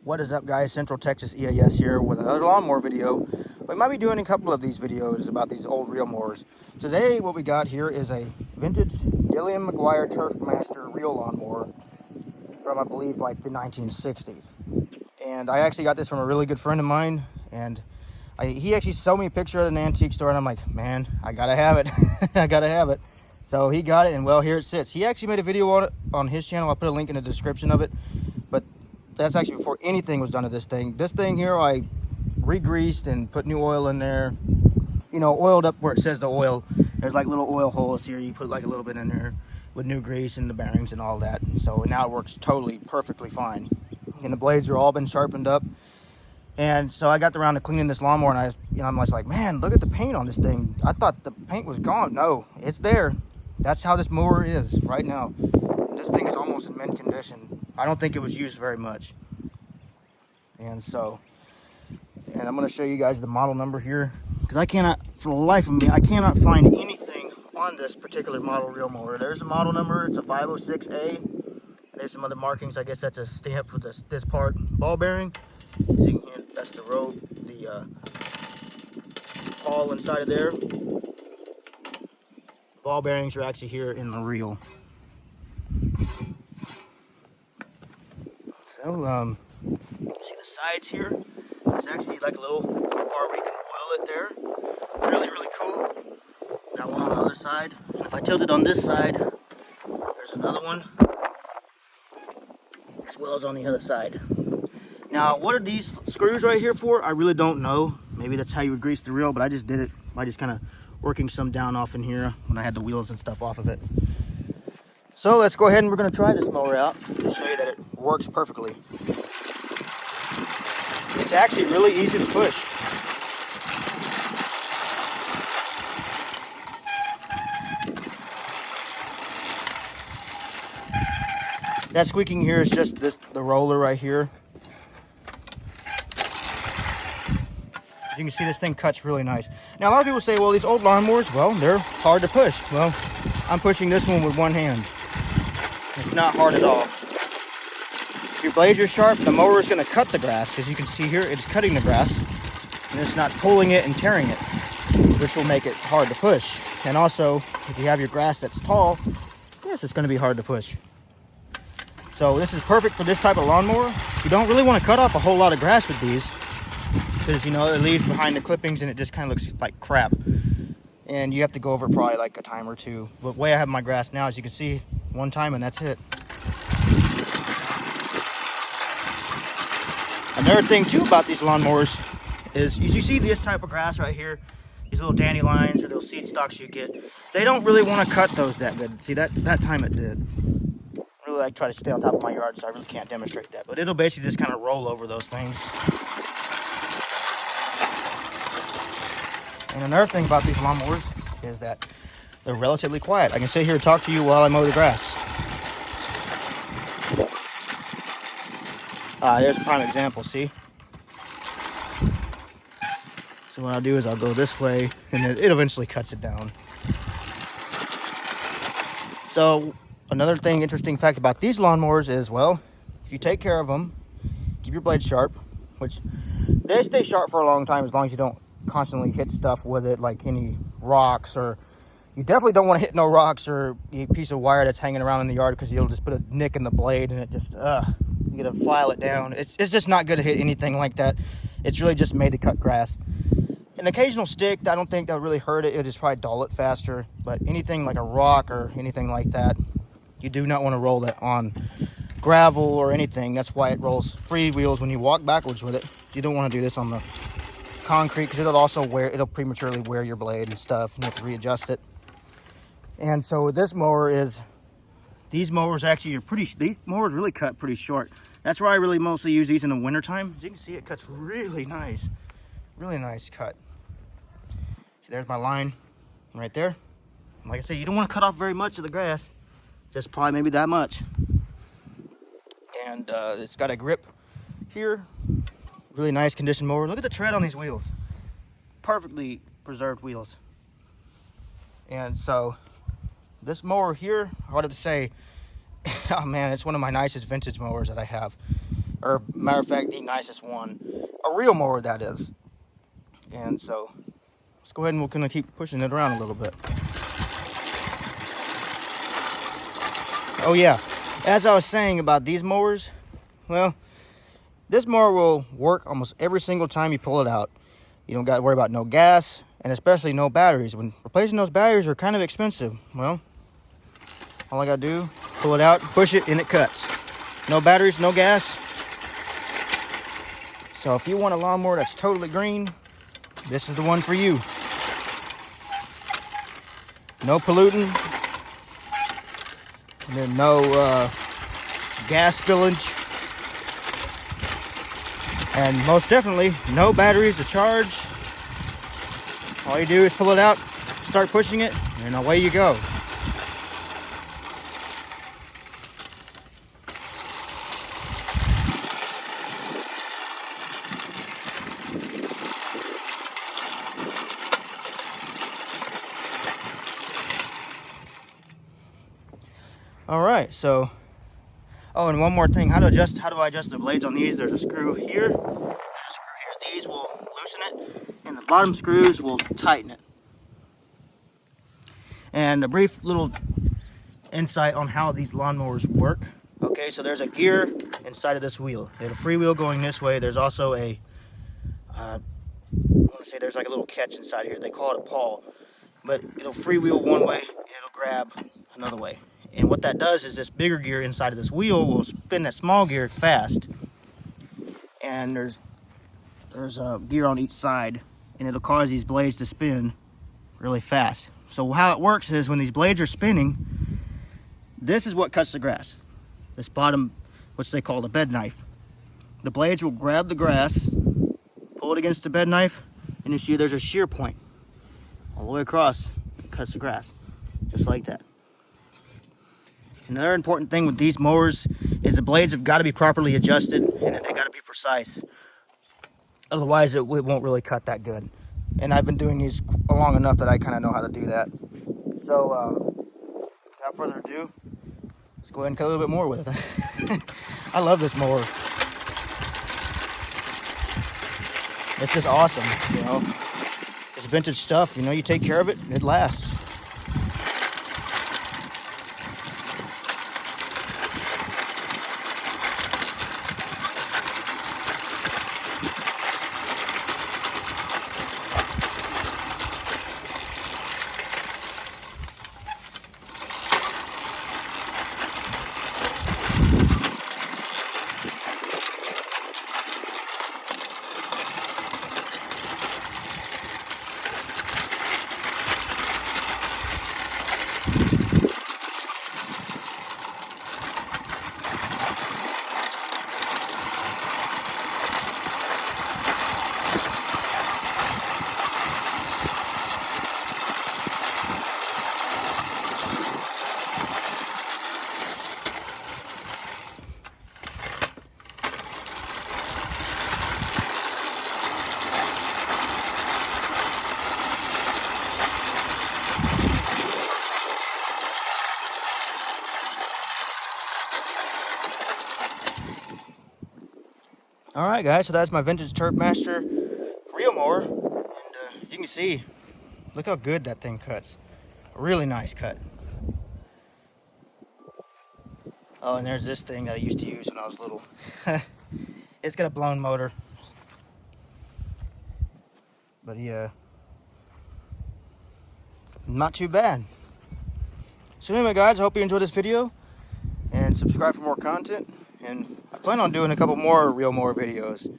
What is up, guys? Central Texas EAS here with another lawnmower video. We might be doing a couple of these videos about these old reel mowers. Today what we got here is a vintage Dillian McGuire Turfmaster reel lawnmower from, I believe, like the 1960s. And I actually got this from a really good friend of mine, and he actually showed me a picture at an antique store, and I'm like, man, I gotta have it. I gotta have it. So he got it, and well, here it sits. He actually made a video on it on his channel. I'll put a link in the description of it. But that's actually before anything was done to this thing. This thing here, I re-greased and put new oil in there. You know, oiled up where it says the oil. There's like little oil holes here. You put like a little bit in there with new grease and the bearings and all that. So now it works totally perfectly fine. And the blades are all been sharpened up. And so I got around to cleaning this lawnmower, and I'm just like, man, look at the paint on this thing. I thought the paint was gone. No, it's there. That's how this mower is right now. And this thing is almost in mint condition. I don't think it was used very much. And I'm going to show you guys the model number here, because I cannot, for the life of me, I cannot find anything on this particular model reel mower. There's a model number. It's a 506A. And there's some other markings. I guess that's a stamp for this part. Ball bearing. As you can hear, that's the rope, the pawl inside of there. Ball bearings are actually here in the reel. So, see the sides here? There's actually like a little part where you can oil it there. Really, really cool. Got one on the other side. And if I tilt it on this side, there's another one, as well as on the other side. Now, what are these screws right here for? I really don't know. Maybe that's how you would grease the reel, but I just did it by just kind of working some down off in here when I had the wheels and stuff off of it. So let's go ahead and we're going to try this mower out to show you that it works perfectly. It's actually really easy to push. That squeaking here is just the roller right here. As you can see, this thing cuts really nice. Now, a lot of people say, well, these old lawnmowers, well, they're hard to push. Well, I'm pushing this one with one hand. It's not hard at all. If your blades are sharp, the mower is going to cut the grass. As you can see here, it's cutting the grass, and it's not pulling it and tearing it, which will make it hard to push. And also, if you have your grass that's tall, yes, it's going to be hard to push. So this is perfect for this type of lawnmower. You don't really want to cut off a whole lot of grass with these, because, you know, it leaves behind the clippings and it just kind of looks like crap. And you have to go over it probably like a time or two. But the way I have my grass now, as you can see, one time and that's it. Another thing too about these lawnmowers is, you see this type of grass right here, these little dandelions or those seed stalks you get, they don't really want to cut those that good. See, that time it did. I really like try to stay on top of my yard, so I really can't demonstrate that. But it'll basically just kind of roll over those things. And another thing about these lawnmowers is that they're relatively quiet. I can sit here and talk to you while I mow the grass. There's a prime example, see? So what I'll do is I'll go this way, and it eventually cuts it down. So another thing, interesting fact about these lawnmowers is, well, if you take care of them, keep your blades sharp, which they stay sharp for a long time as long as you don't constantly hit stuff with it, like any rocks, or you definitely don't want to hit no rocks or a piece of wire that's hanging around in the yard, because you'll just put a nick in the blade and it just you gotta file it down. It's just not good to hit anything like that. It's really just made to cut grass. An occasional stick, I don't think that'll really hurt it. It'll just probably dull it faster. But anything like a rock or anything like that, you do not want to roll that on gravel or anything. That's why it rolls free wheels when you walk backwards with it. You don't want to do this on the concrete, because it'll prematurely wear your blade and stuff, and you have to readjust it. And so this mower is, these mowers actually these mowers really cut pretty short. That's why I really mostly use these in the winter time. As you can see, it cuts really nice cut. See, there's my line right there. Like I said, you don't want to cut off very much of the grass, just probably maybe that much. And it's got a grip here. Really nice condition mower. Look at the tread on these wheels. Perfectly preserved wheels. And so this mower here, I wanted to say, oh man, it's one of my nicest vintage mowers that I have. or matter of fact, the nicest one. A real mower, that is. And so, let's go ahead and we're gonna keep pushing it around a little bit. Oh yeah, as I was saying about these mowers, well, this mower will work almost every single time you pull it out. You don't got to worry about no gas, and especially no batteries. When replacing those batteries are kind of expensive. Well, all I gotta do, pull it out, push it, and it cuts. No batteries, no gas. So if you want a lawnmower that's totally green, this is the one for you. No polluting, and then no gas spillage, and most definitely no batteries to charge. All you do is pull it out, start pushing it, and away you go. All right, so, oh, and one more thing, how do I adjust the blades on these? There's a screw here, there's a screw here. These will loosen it, and the bottom screws will tighten it. And a brief little insight on how these lawnmowers work. Okay, so there's a gear inside of this wheel. There's a freewheel going this way. There's also a, I want to say there's like a little catch inside here. They call it a pawl. But it'll freewheel one way, and it'll grab another way. And what that does is this bigger gear inside of this wheel will spin that small gear fast. And there's a gear on each side, and it'll cause these blades to spin really fast. So how it works is when these blades are spinning, this is what cuts the grass. This bottom, which they call the bed knife. The blades will grab the grass, pull it against the bed knife, and you see there's a shear point all the way across. It cuts the grass, just like that. Another important thing with these mowers is the blades have got to be properly adjusted, and they got to be precise. Otherwise, it won't really cut that good. And I've been doing these long enough that I kind of know how to do that. So, without further ado, let's go ahead and cut a little bit more with it. I love this mower. It's just awesome, you know. It's vintage stuff, you know, you take care of it, it lasts. All right, guys, so that's my vintage Turfmaster reel mower, and as you can see, look how good that thing cuts. A really nice cut. Oh, and there's this thing that I used to use when I was little. It's got a blown motor, but yeah, not too bad. So anyway, guys, I hope you enjoyed this video, and subscribe for more content. And I plan on doing a couple more reel mower videos.